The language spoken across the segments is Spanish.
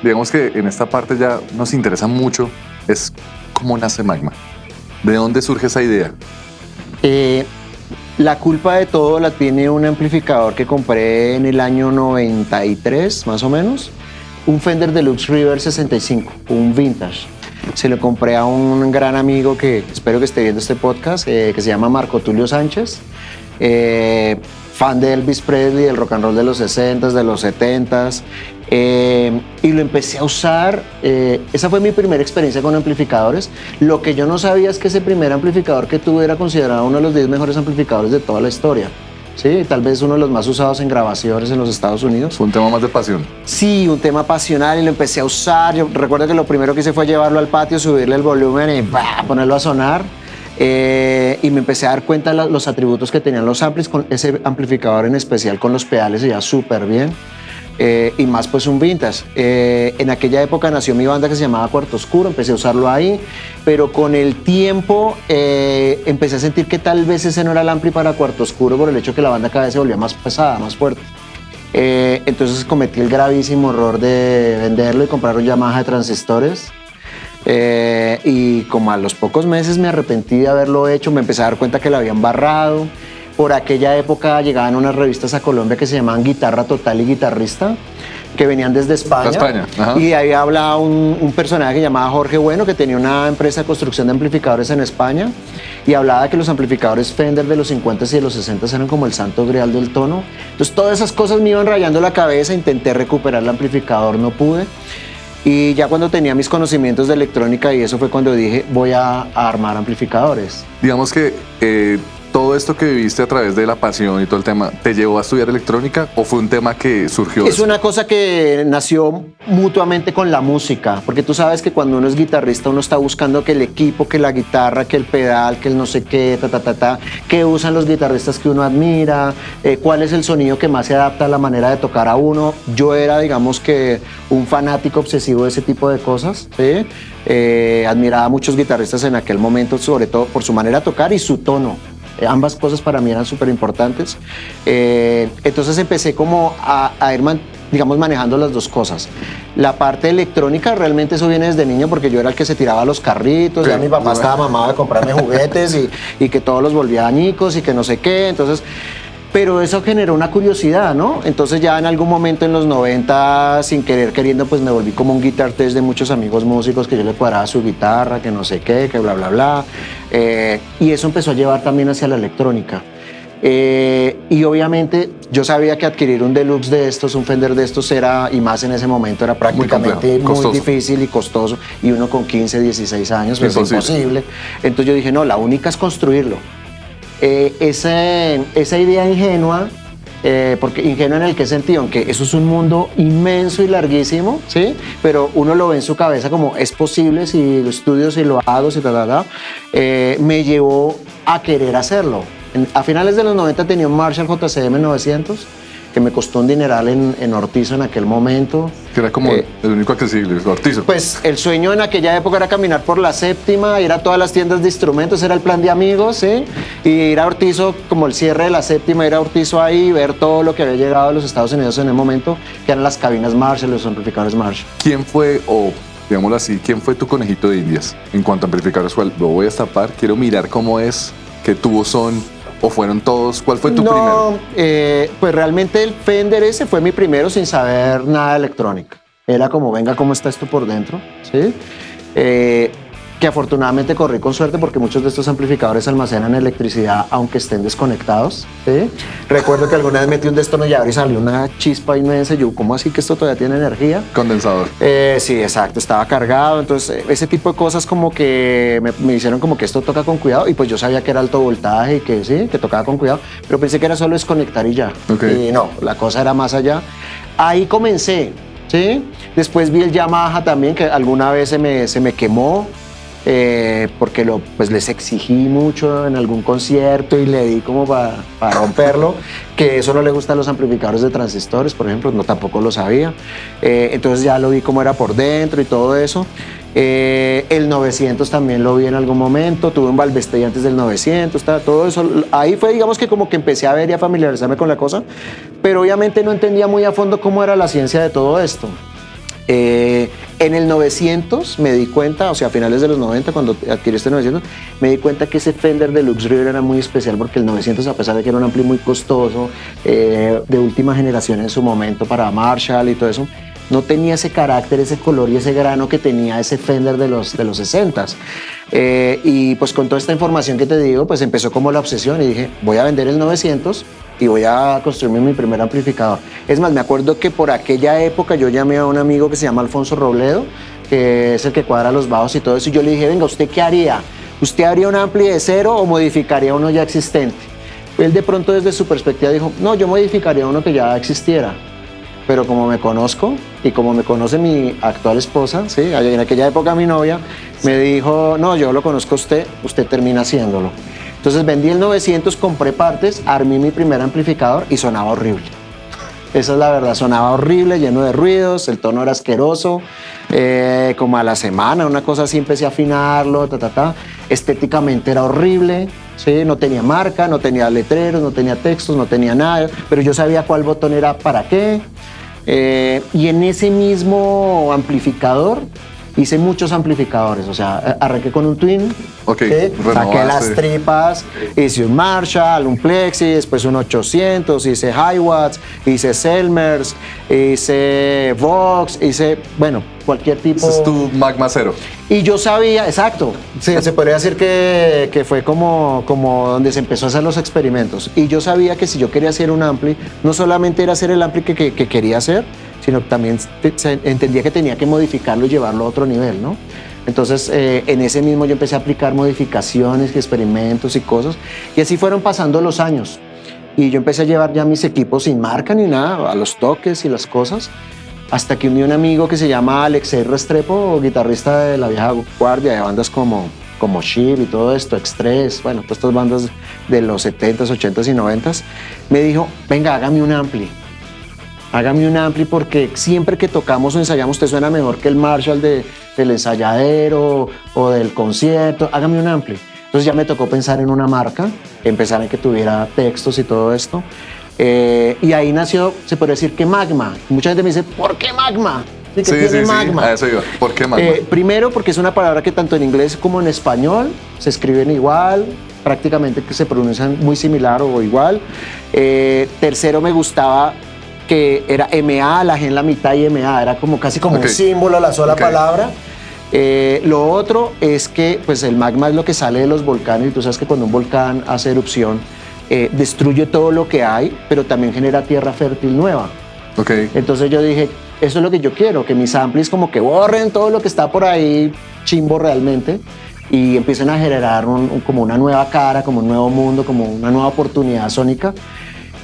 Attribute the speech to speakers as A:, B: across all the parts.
A: digamos que en esta parte ya nos interesa mucho, es cómo nace Magma. ¿De dónde surge esa idea?
B: La culpa de todo la tiene un amplificador que compré en el año 93, más o menos. Un Fender Deluxe River 65, un vintage. Se lo compré a un gran amigo que espero que esté viendo este podcast, que se llama Marco Tulio Sánchez. Fan de Elvis Presley, del rock and roll de los 60s, de los 70s. Y lo empecé a usar. Esa fue mi primera experiencia con amplificadores. Lo que yo no sabía es que ese primer amplificador que tuve era considerado uno de los 10 mejores amplificadores de toda la historia. Sí, tal vez uno de los más usados en grabaciones en los Estados Unidos.
A: Fue un tema más de pasión.
B: Sí, un tema pasional, y lo empecé a usar. Yo recuerdo que lo primero que hice fue llevarlo al patio, subirle el volumen y ponerlo a sonar. Y me empecé a dar cuenta de los atributos que tenían los amplis, con ese amplificador en especial, con los pedales, ya súper bien. Y más pues un vintage. En aquella época nació mi banda que se llamaba Cuarto Oscuro, empecé a usarlo ahí, pero con el tiempo empecé a sentir que tal vez ese no era el ampli para Cuarto Oscuro, por el hecho que la banda cada vez se volvía más pesada, más fuerte. Entonces cometí el gravísimo error de venderlo y comprar un Yamaha de transistores. Y como a los pocos meses me arrepentí de haberlo hecho, me empecé a dar cuenta que lo habían barrado. Por aquella época llegaban unas revistas a Colombia que se llamaban Guitarra Total y Guitarrista, que venían desde España. Y ahí hablaba un personaje que llamaba Jorge Bueno, que tenía una empresa de construcción de amplificadores en España, y hablaba de que los amplificadores Fender de los 50s y de los 60s eran como el santo grial del tono. Entonces todas esas cosas me iban rayando la cabeza, intenté recuperar el amplificador, no pude. Y ya cuando tenía mis conocimientos de electrónica, y eso fue cuando dije, voy a armar amplificadores.
A: Digamos que todo esto que viviste a través de la pasión y todo el tema, ¿te llevó a estudiar electrónica o fue un tema que surgió?
B: Es una cosa que nació mutuamente con la música, porque tú sabes que cuando uno es guitarrista uno está buscando que el equipo, que la guitarra, que el pedal, que el no sé qué, que usan los guitarristas que uno admira, cuál es el sonido que más se adapta a la manera de tocar a uno. Yo era, digamos que, un fanático obsesivo de ese tipo de cosas, ¿sí? Admiraba a muchos guitarristas en aquel momento, sobre todo por su manera de tocar y su tono. Ambas cosas para mí eran súper importantes. Entonces empecé como a ir, digamos, manejando las dos cosas. La parte electrónica, realmente eso viene desde niño, porque yo era el que se tiraba a los carritos, sí, ya mi papá estaba mamado de comprarme juguetes y que todos los volvía añicos y que no sé qué. Entonces, pero eso generó una curiosidad, ¿no? Entonces ya en algún momento en los 90, sin querer queriendo, pues me volví como un guitar test de muchos amigos músicos, que yo le cuadraba su guitarra, que no sé qué, que bla, bla, bla. Y eso empezó a llevar también hacia la electrónica. Y obviamente yo sabía que adquirir un deluxe de estos, un Fender de estos era, y más en ese momento, era prácticamente muy difícil y costoso, y uno con 15, 16 años, pues es imposible. Entonces yo dije, no, la única es construirlo. Esa idea ingenua, porque ingenua en el qué sentido, aunque eso es un mundo inmenso y larguísimo, ¿sí? Pero uno lo ve en su cabeza como es posible si lo estudio, si lo hago, si me llevó a querer hacerlo. A finales de los 90 tenía un Marshall JCM 900 que me costó un dineral en Ortizo en aquel momento.
A: Que era como el único accesible, Ortizo.
B: Pues el sueño en aquella época era caminar por la Séptima, ir a todas las tiendas de instrumentos, era el plan de amigos, ¿sí? Y ir a Ortizo, como el cierre de la Séptima, ir a Ortizo ahí, ver todo lo que había llegado a los Estados Unidos en el momento, que eran las cabinas Marshall, los amplificadores Marshall.
A: ¿Quién fue, o digámoslo así, quién fue tu conejito de Indias en cuanto a amplificadores? Lo voy a destapar, quiero mirar cómo es, qué tubos son. ¿O fueron todos? ¿Cuál fue tu primero?
B: Pues realmente el Fender ese fue mi primero sin saber nada de electrónica. Era como, venga, ¿cómo está esto por dentro? ¿Sí? Que afortunadamente corrí con suerte, porque muchos de estos amplificadores almacenan electricidad aunque estén desconectados, ¿sí? Recuerdo que alguna vez metí un destornillador y salió una chispa inmensa. Yo, ¿cómo así que esto todavía tiene energía?
A: Condensador.
B: Sí, exacto, estaba cargado. Entonces ese tipo de cosas como que me hicieron como que esto toca con cuidado, y pues yo sabía que era alto voltaje y que sí, que tocaba con cuidado, pero pensé que era solo desconectar y ya.
A: Okay.
B: Y no, la cosa era más allá. Ahí comencé, ¿sí? Después vi el Yamaha también, que alguna vez se me quemó. Porque pues les exigí mucho en algún concierto y le di como para romperlo, que eso no le gusta a los amplificadores de transistores, por ejemplo, no, tampoco lo sabía. Entonces ya lo vi cómo era por dentro y todo eso. El 900 también lo vi en algún momento, tuve un Valvestey antes del 900, todo eso. Ahí fue, digamos, que como que empecé a ver y a familiarizarme con la cosa, pero obviamente no entendía muy a fondo cómo era la ciencia de todo esto. En el 900 me di cuenta, o sea, a finales de los 90, cuando adquirí este 900, me di cuenta que ese Fender Deluxe River era muy especial porque el 900, a pesar de que era un ampli muy costoso, de última generación en su momento para Marshall y todo eso, no tenía ese carácter, ese color y ese grano que tenía ese Fender de los 60s. Y pues con toda esta información que te digo, pues empezó como la obsesión y dije, voy a vender el 900 y voy a construirme mi primer amplificador. Es más, me acuerdo que por aquella época yo llamé a un amigo que se llama Alfonso Robledo, que es el que cuadra los bajos y todo eso, y yo le dije, venga, ¿usted qué haría? ¿Usted haría un ampli de cero o modificaría uno ya existente? Él de pronto desde su perspectiva dijo, no, yo modificaría uno que ya existiera. Pero como me conozco y como me conoce mi actual esposa, ¿sí? En aquella época mi novia, me dijo, no, yo lo conozco a usted, usted termina haciéndolo. Entonces vendí el 900, compré partes, armé mi primer amplificador y sonaba horrible. Esa es la verdad, sonaba horrible, lleno de ruidos, el tono era asqueroso. Como a la semana, una cosa así, empecé a afinarlo, estéticamente era horrible, ¿sí? No tenía marca, no tenía letreros, no tenía textos, no tenía nada, pero yo sabía cuál botón era para qué. Y en ese mismo amplificador hice muchos amplificadores, o sea, arranqué con un Twin,
A: okay,
B: saqué las tripas, hice un Marshall, un Plexi, después un 800, hice Hiwatts, hice Selmers, hice Vox, hice, bueno, cualquier tipo.
A: Ese es tu Magma Cero.
B: Y yo sabía, exacto, sí, se podría decir que fue como donde se empezó a hacer los experimentos. Y yo sabía que si yo quería hacer un ampli, no solamente era hacer el ampli que quería hacer, sino que también entendía que tenía que modificarlo y llevarlo a otro nivel, ¿no? Entonces, en ese mismo yo empecé a aplicar modificaciones, experimentos y cosas, y así fueron pasando los años. Y yo empecé a llevar ya mis equipos sin marca ni nada, a los toques y las cosas, hasta que uní un amigo que se llama Alexei Restrepo, guitarrista de la vieja guardia, de bandas como Shiv y todo esto, Extress, bueno, todas estas bandas de los 70s, 80s y 90s, me dijo, venga, hágame un ampli porque siempre que tocamos o ensayamos usted suena mejor que el Marshall del ensayadero o del concierto, hágame un ampli. Entonces ya me tocó pensar en una marca, empezar en que tuviera textos y todo esto. Y ahí nació, se puede decir que Magma. Mucha gente me dice, ¿por qué Magma? ¿Qué tiene Magma?
A: A eso iba. ¿Por qué Magma?
B: Primero porque es una palabra que tanto en inglés como en español se escriben igual, prácticamente que se pronuncian muy similar o igual. Tercero, me gustaba que era MA, la G en la mitad y MA, era como casi como un símbolo, la sola palabra. Lo otro es que pues el magma es lo que sale de los volcanes y tú sabes que cuando un volcán hace erupción destruye todo lo que hay, pero también genera tierra fértil nueva. Entonces yo dije, eso es lo que yo quiero, que mis amplis como que borren todo lo que está por ahí chimbo realmente y empiecen a generar como una nueva cara, como un nuevo mundo, como una nueva oportunidad sónica,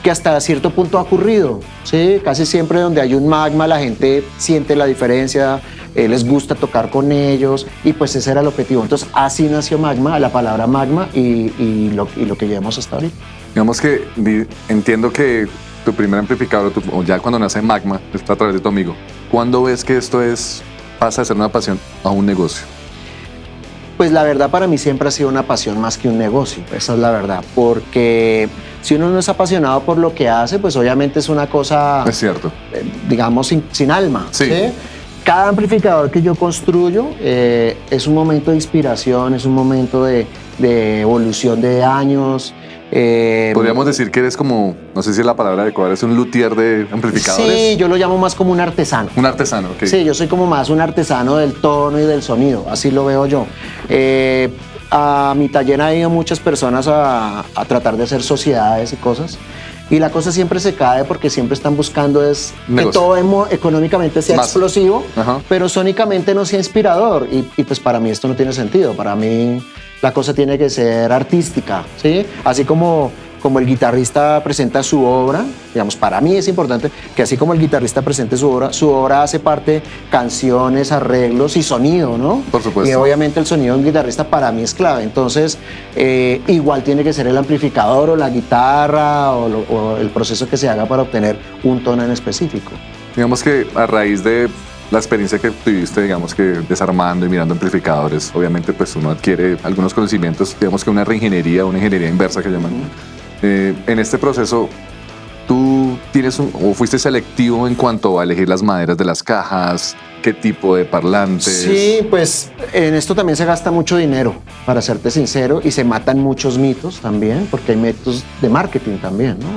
B: que hasta cierto punto ha ocurrido, ¿sí? Casi siempre donde hay un magma la gente siente la diferencia, les gusta tocar con ellos y pues ese era el objetivo. Entonces así nació Magma, la palabra Magma y lo que llevamos hasta ahorita.
A: Digamos que entiendo que tu primer amplificador, o ya cuando nace Magma, está a través de tu amigo. ¿Cuándo ves que esto pasa de ser una pasión a un negocio?
B: Pues la verdad para mí siempre ha sido una pasión más que un negocio, esa es la verdad, porque si uno no es apasionado por lo que hace, pues obviamente es una cosa,
A: es cierto,
B: digamos sin alma.
A: Sí.
B: ¿Sí? Cada amplificador que yo construyo es un momento de inspiración, es un momento de evolución de años.
A: Podríamos decir que eres como, no sé si es la palabra adecuada, eres un luthier de amplificadores.
B: Sí, yo lo llamo más como un artesano.
A: Un artesano, ok.
B: Sí, yo soy como más un artesano del tono y del sonido, así lo veo yo. A mi taller han ido muchas personas a tratar de hacer sociedades y cosas. Y la cosa siempre se cae porque siempre están buscando que todo económicamente sea explosivo, pero sónicamente no sea inspirador. Y pues para mí esto no tiene sentido. Para mí la cosa tiene que ser artística, ¿sí? Así como el guitarrista presenta su obra, digamos, para mí es importante que así como el guitarrista presente su obra hace parte canciones, arreglos y sonido, ¿no?
A: Por supuesto.
B: Y obviamente el sonido de un guitarrista para mí es clave. Entonces, igual tiene que ser el amplificador o la guitarra o el proceso que se haga para obtener un tono en específico.
A: Digamos que a raíz de la experiencia que tuviste, digamos que desarmando y mirando amplificadores, obviamente pues uno adquiere algunos conocimientos, digamos que una ingeniería inversa que llaman. En este proceso, ¿tú o fuiste selectivo en cuanto a elegir las maderas de las cajas, qué tipo de parlantes?
B: Sí, pues en esto también se gasta mucho dinero, para serte sincero, y se matan muchos mitos también, porque hay mitos de marketing también, ¿no?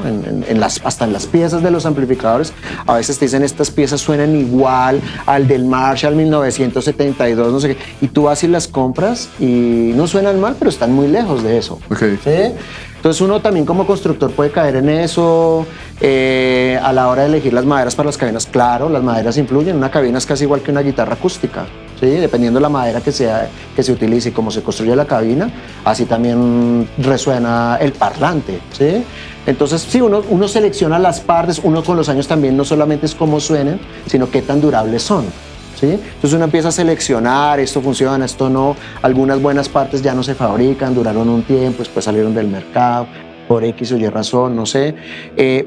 B: Hasta en las piezas de los amplificadores, a veces te dicen estas piezas suenan igual al del Marshall 1972, no sé qué, y tú vas y las compras y no suenan mal, pero están muy lejos de eso.
A: Okay.
B: ¿Sí? Entonces uno también como constructor puede caer en eso. A la hora de elegir las maderas para las cabinas, claro, las maderas influyen. Una cabina es casi igual que una guitarra acústica, ¿sí? Dependiendo de la madera que se utilice y cómo se construye la cabina, así también resuena el parlante, ¿sí? Entonces sí, uno selecciona las partes, uno con los años también no solamente es cómo suenen, sino qué tan durables son. ¿Sí? Entonces uno empieza a seleccionar, esto funciona, esto no, algunas buenas partes ya no se fabrican, duraron un tiempo, después salieron del mercado, por X o Y razón, no sé,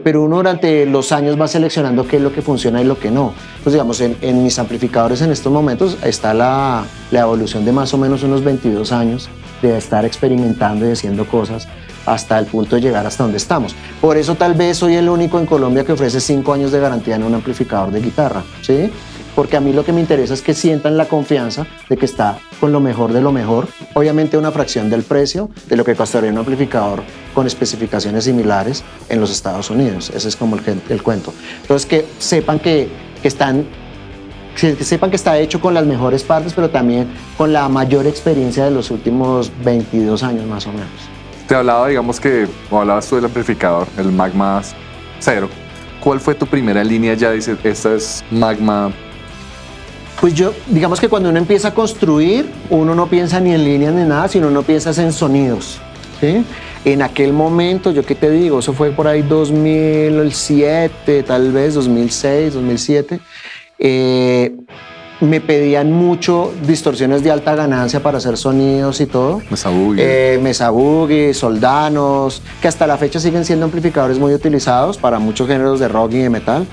B: pero uno durante los años va seleccionando qué es lo que funciona y lo que no. Pues digamos, en mis amplificadores en estos momentos está la evolución de más o menos unos 22 años de estar experimentando y haciendo cosas hasta el punto de llegar hasta donde estamos. Por eso tal vez soy el único en Colombia que ofrece 5 años de garantía en un amplificador de guitarra, ¿sí? Porque a mí lo que me interesa es que sientan la confianza de que está con lo mejor de lo mejor, obviamente una fracción del precio de lo que costaría un amplificador con especificaciones similares en los Estados Unidos. Ese es como el cuento. Entonces que sepan que sepan que está hecho con las mejores partes, pero también con la mayor experiencia de los últimos 22 años más o menos.
A: Te hablaba, digamos que, o hablabas tú del amplificador, el Magma 0. ¿Cuál fue tu primera línea? Ya dices, esta es Magma.
B: Pues digamos que cuando uno empieza a construir, uno no piensa ni en líneas ni nada, sino uno piensa en sonidos, ¿sí? En aquel momento, yo qué te digo, eso fue por ahí 2007, tal vez 2006, 2007, me pedían mucho distorsiones de alta ganancia para hacer sonidos y todo. Mesa Boogie, Soldanos, que hasta la fecha siguen siendo amplificadores muy utilizados para muchos géneros de rock y de metal.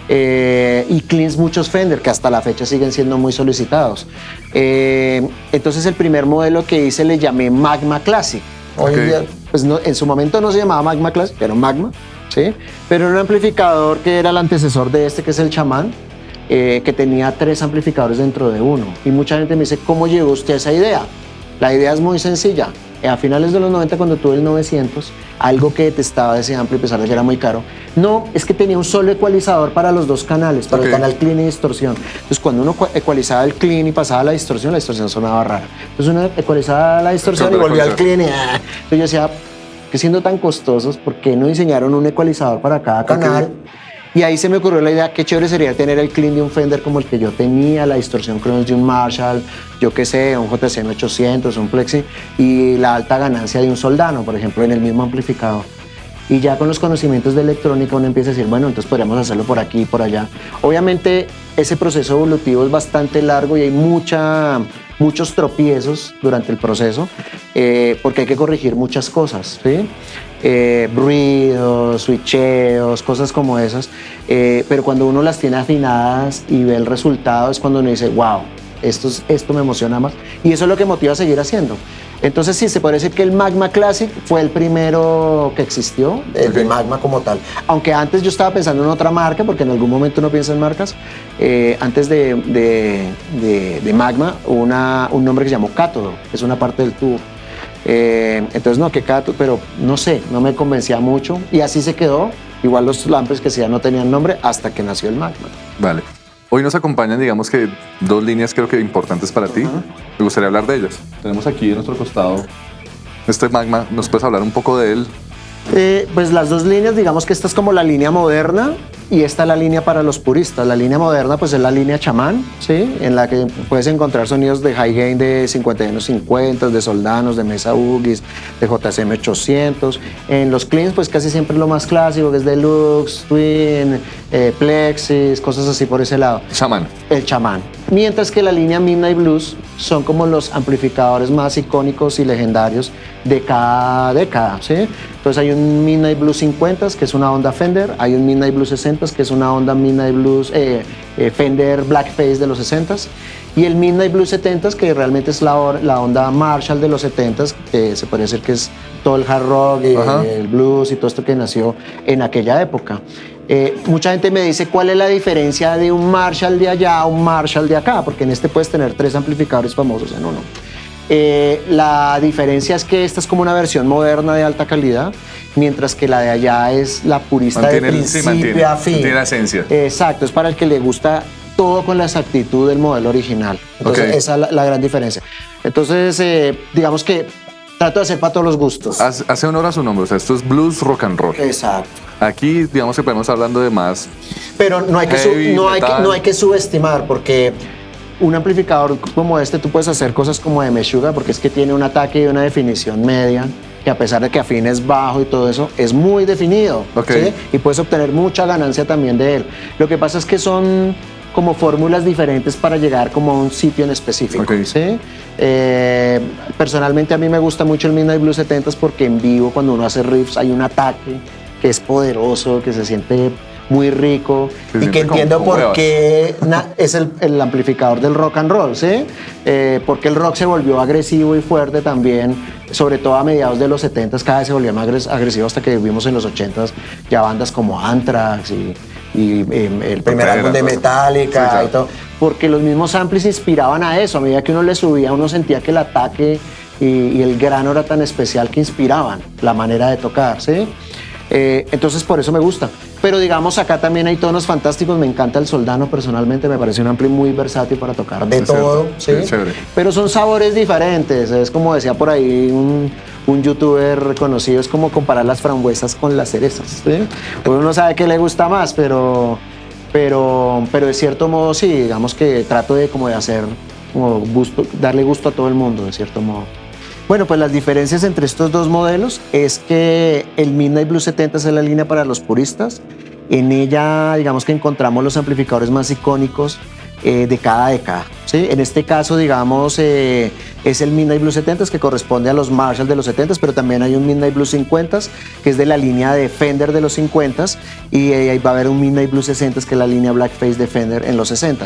B: Y cleans muchos Fender, que hasta la fecha siguen siendo muy solicitados. Entonces el primer modelo que hice le llamé Magma Classic. Hoy en día, pues no, en su momento no se llamaba Magma Classic, pero Magma, ¿sí? Pero era un amplificador que era el antecesor de este, que es el Chamán, que tenía 3 amplificadores dentro de uno. Y mucha gente me dice, ¿cómo llegó usted a esa idea? La idea es muy sencilla. A finales de los 90, cuando tuve el 900, algo que detestaba de ese ampli, a pesar de que era muy caro, no, es que tenía un solo ecualizador para los 2 canales, para el canal clean y distorsión. Entonces, cuando uno ecualizaba el clean y pasaba la distorsión sonaba rara. Entonces, uno ecualizaba la distorsión y volvía al clean. Entonces, yo decía, que siendo tan costosos, ¿por qué no diseñaron un ecualizador para cada canal? Y ahí se me ocurrió la idea, qué chévere sería tener el clean de un Fender como el que yo tenía, la distorsión Kronos de un Marshall, yo qué sé, un JCM 800, un Plexi, y la alta ganancia de un Soldano, por ejemplo, en el mismo amplificador. Y ya con los conocimientos de electrónica uno empieza a decir, bueno, entonces podríamos hacerlo por aquí y por allá. Obviamente ese proceso evolutivo es bastante largo y hay muchos tropiezos durante el proceso, porque hay que corregir muchas cosas, ¿sí? Ruidos, switcheos, cosas como esas, pero cuando uno las tiene afinadas y ve el resultado es cuando uno dice, wow, esto me emociona más, y eso es lo que motiva a seguir haciendo. Entonces sí, se puede decir que el Magma Classic fue el primero que existió, de Magma como tal. Aunque antes yo estaba pensando en otra marca, porque en algún momento uno piensa en marcas. Antes de Magma, un nombre que se llamó cátodo, que es una parte del tubo. Entonces no, que cátodo, pero no sé, no me convencía mucho. Y así se quedó. Igual los lampes que sí ya no tenían nombre hasta que nació el Magma.
A: Vale. Hoy nos acompañan, digamos que 2 líneas creo que importantes para ti. Me gustaría hablar de ellas. Tenemos aquí a nuestro costado este Magma. ¿Nos puedes hablar un poco de él?
B: Pues las 2 líneas, digamos que esta es como la línea moderna y esta es la línea para los puristas. La línea moderna pues es la línea Chamán, ¿sí? En la que puedes encontrar sonidos de high gain de 5150, de Soldanos, de Mesa Boogies, de JCM 800. En los cleans pues casi siempre lo más clásico, que es Deluxe, Twin, Plexis, cosas así por ese lado.
A: Chamán.
B: El Chamán. Mientras que la línea Midnight Blues son como los amplificadores más icónicos y legendarios de cada década, ¿sí? Entonces hay un Midnight Blues 50, que es una onda Fender, hay un Midnight Blues 60, que es una onda Midnight Blues Fender Blackface de los 60, y el Midnight Blues 70, que realmente es la onda Marshall de los 70, que se podría decir que es todo el hard rock y el blues y todo esto que nació en aquella época. Mucha gente me dice cuál es la diferencia de un Marshall de allá a un Marshall de acá, porque en este puedes tener 3 amplificadores famosos en uno. La diferencia es que esta es como una versión moderna de alta calidad, mientras que la de allá es la purista de principio a fin.
A: Mantiene la esencia.
B: Exacto, es para el que le gusta todo con la exactitud del modelo original. Entonces, esa es la gran diferencia. Entonces, digamos que trato de hacer para todos los gustos.
A: Hace honor a su nombre, o sea, esto es blues rock and roll.
B: Exacto.
A: Aquí, digamos que podemos hablando de más.
B: Pero no hay que subestimar, porque un amplificador como este tú puedes hacer cosas como de Meshuggah, porque es que tiene un ataque y una definición media, que a pesar de que afines bajo y todo eso, es muy definido. ¿Sí? Y puedes obtener mucha ganancia también de él. Lo que pasa es que son como fórmulas diferentes para llegar como a un sitio en específico. ¿Sí? Personalmente a mí me gusta mucho el Midnight Blue 70s porque en vivo cuando uno hace riffs hay un ataque que es poderoso, que se siente muy rico y que entiendo por qué es el amplificador del rock and roll, ¿sí? Porque el rock se volvió agresivo y fuerte también, sobre todo a mediados de los 70s, cada vez se volvió más agresivo hasta que vimos en los 80s ya bandas como Anthrax y el primer álbum de Metallica, sí, claro. Y todo, porque los mismos amplis inspiraban a eso. A medida que uno le subía, uno sentía que el ataque y el grano era tan especial que inspiraban la manera de tocar, ¿sí? Entonces por eso me gusta. Pero digamos, acá también hay tonos fantásticos. Me encanta el Soldano personalmente, me parece un ampli muy versátil para tocar de todo, ¿sí? Pero son sabores diferentes. Es como decía por ahí un youtuber reconocido, es como comparar las frambuesas con las cerezas, ¿sí? Uno no sabe qué le gusta más, pero de cierto modo sí, digamos que trato de hacer como darle gusto a todo el mundo, de cierto modo. Bueno, pues las diferencias entre estos dos modelos es que el Midnight Blue 70 es la línea para los puristas. En ella, digamos que encontramos los amplificadores más icónicos de cada década, ¿sí? En este caso, digamos, es el Midnight Blue 70 que corresponde a los Marshall de los 70, pero también hay un Midnight Blue 50 que es de la línea de Fender de los 50 y ahí va a haber un Midnight Blue 60 que es la línea Blackface de Fender en los 60.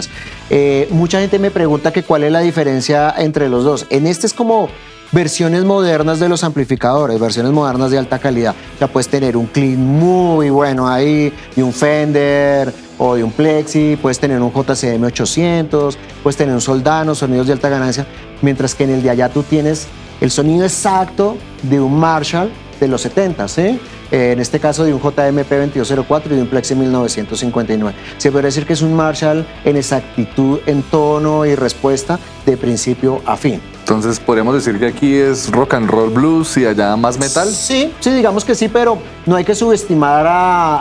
B: Mucha gente me pregunta que cuál es la diferencia entre los dos. En este es como versiones modernas de los amplificadores, versiones modernas de alta calidad. O sea, puedes tener un clean muy bueno ahí, de un Fender o de un Plexi, puedes tener un JCM 800, puedes tener un Soldano, sonidos de alta ganancia, mientras que en el de allá tú tienes el sonido exacto de un Marshall de los 70, ¿sí? En este caso de un JMP 2204 y de un Plexi 1959. Se puede decir que es un Marshall en exactitud, en tono y respuesta de principio a fin.
A: Entonces, ¿podríamos decir que aquí es rock and roll blues y allá más metal?
B: Sí, digamos que sí, pero no hay que subestimar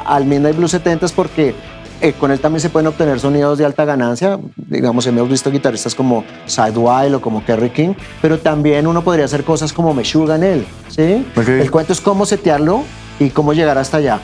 B: al Midnight Blue 70 porque con él también se pueden obtener sonidos de alta ganancia. Digamos, hemos visto guitarristas como Sidewell o como Kerry King, pero también uno podría hacer cosas como Meshuggah en él, ¿sí? El cuento es cómo setearlo y cómo llegar hasta allá.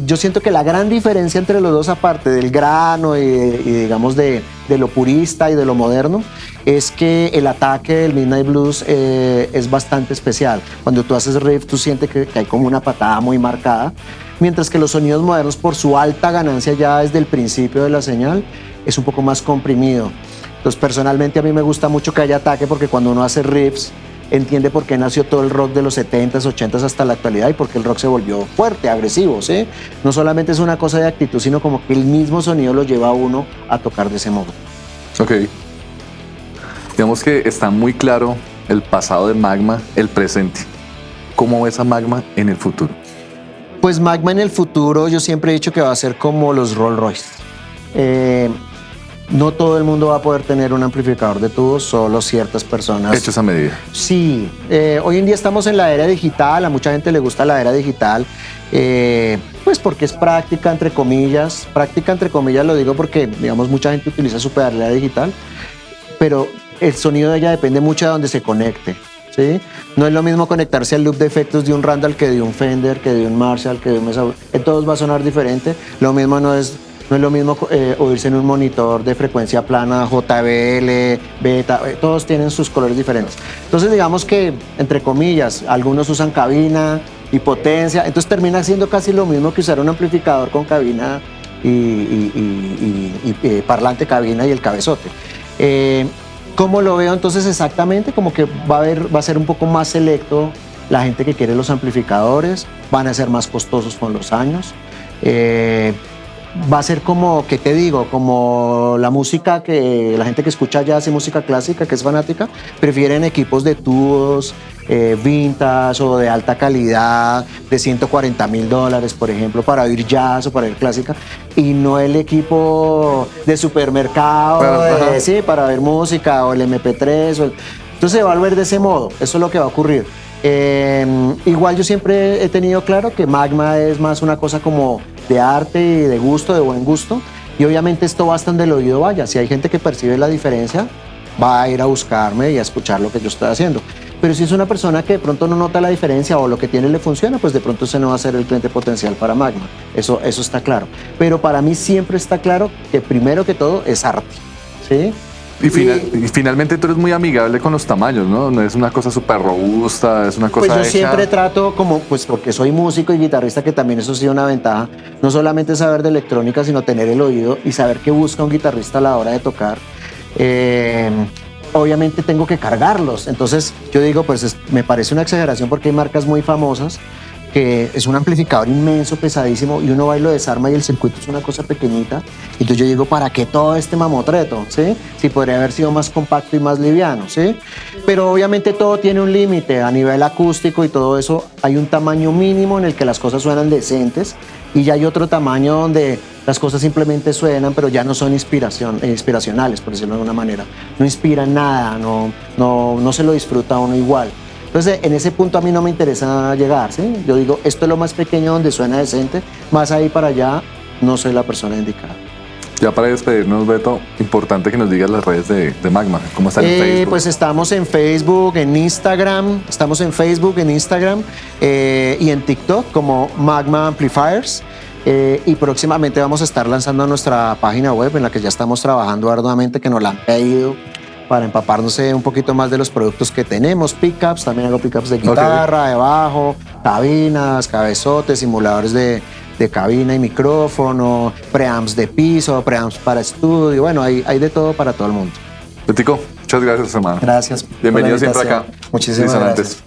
B: Yo siento que la gran diferencia entre los dos, aparte del grano y digamos de lo purista y de lo moderno, es que el ataque del Midnight Blues es bastante especial. Cuando tú haces riff, tú sientes que hay como una patada muy marcada, mientras que los sonidos modernos, por su alta ganancia ya desde el principio de la señal, es un poco más comprimido. Entonces, personalmente a mí me gusta mucho que haya ataque porque cuando uno hace riffs, entiende por qué nació todo el rock de los 70s, 80s hasta la actualidad y por qué el rock se volvió fuerte, agresivo, ¿sí? No solamente es una cosa de actitud, sino como que el mismo sonido lo lleva a uno a tocar de ese modo.
A: Ok. Digamos que está muy claro el pasado de Magma, el presente. ¿Cómo ves a Magma en el futuro?
B: Pues Magma en el futuro yo siempre he dicho que va a ser como los Rolls Royce. No todo el mundo va a poder tener un amplificador de tubos, solo ciertas personas.
A: Hechos a medida.
B: Sí. Hoy en día estamos en la era digital, a mucha gente le gusta la era digital, pues porque es práctica, entre comillas. Práctica, entre comillas, lo digo porque, digamos, mucha gente utiliza su pedalera digital, pero el sonido de ella depende mucho de donde se conecte, ¿sí? No es lo mismo conectarse al loop de efectos de un Randall que de un Fender, que de un Marshall, que de un Mesa. En todos va a sonar diferente. Lo mismo no es lo mismo oírse en un monitor de frecuencia plana, JBL, beta, todos tienen sus colores diferentes. Entonces digamos que, entre comillas, algunos usan cabina y potencia, entonces termina siendo casi lo mismo que usar un amplificador con cabina y parlante cabina y el cabezote. ¿Cómo lo veo entonces exactamente? Como que va a ser un poco más selecto la gente que quiere los amplificadores, van a ser más costosos con los años. Va a ser como, ¿qué te digo? Como la música que la gente que escucha jazz y música clásica, que es fanática, prefieren equipos de tubos, vintage o de alta calidad, de $140,000, por ejemplo, para oír jazz o para oír clásica, y no el equipo de supermercado, sí, para ver música o el MP3. Entonces se va a volver de ese modo, eso es lo que va a ocurrir. Igual yo siempre he tenido claro que Magma es más una cosa como de arte y de gusto, de buen gusto, y obviamente esto va hasta donde el oído vaya. Si hay gente que percibe la diferencia, va a ir a buscarme y a escuchar lo que yo estoy haciendo. Pero si es una persona que de pronto no nota la diferencia o lo que tiene le funciona, pues de pronto ese no va a ser el cliente potencial para Magma. Eso está claro. Pero para mí siempre está claro que primero que todo es arte, ¿sí?
A: Y finalmente tú eres muy amigable con los tamaños, ¿no? No es una cosa súper robusta, es una cosa
B: Pues yo
A: hecha.
B: siempre trato como, pues porque soy músico y guitarrista, que también eso ha sido una ventaja, no solamente saber de electrónica, sino tener el oído y saber qué busca un guitarrista a la hora de tocar. Obviamente tengo que cargarlos, entonces yo digo, pues me parece una exageración porque hay marcas muy famosas que es un amplificador inmenso, pesadísimo, y uno va y lo desarma y el circuito es una cosa pequeñita. Entonces yo digo, ¿para qué todo este mamotreto? ¿Sí? Sí, podría haber sido más compacto y más liviano, ¿sí? Pero obviamente todo tiene un límite a nivel acústico y todo eso. Hay un tamaño mínimo en el que las cosas suenan decentes y ya hay otro tamaño donde las cosas simplemente suenan, pero ya no son inspiracionales, por decirlo de alguna manera. No inspiran nada, no se lo disfruta uno igual. Entonces, en ese punto a mí no me interesa llegar, ¿sí? Yo digo, esto es lo más pequeño donde suena decente, más ahí para allá no soy la persona indicada.
A: Ya para despedirnos, Beto, importante que nos digas las redes de Magma. ¿Cómo están en Facebook?
B: Pues estamos en Facebook, en Instagram, y en TikTok como Magma Amplifiers. Y próximamente vamos a estar lanzando nuestra página web en la que ya estamos trabajando arduamente, que nos la han pedido, para empaparnos un poquito más de los productos que tenemos. Pickups, también hago pickups de guitarra, de bajo, cabinas, cabezotes, simuladores de cabina y micrófono, preamps de piso, preamps para estudio. Bueno, hay de todo para todo el mundo.
A: Betico, muchas gracias, hermano.
B: Gracias.
A: Bienvenido siempre acá.
B: Muchísimas gracias.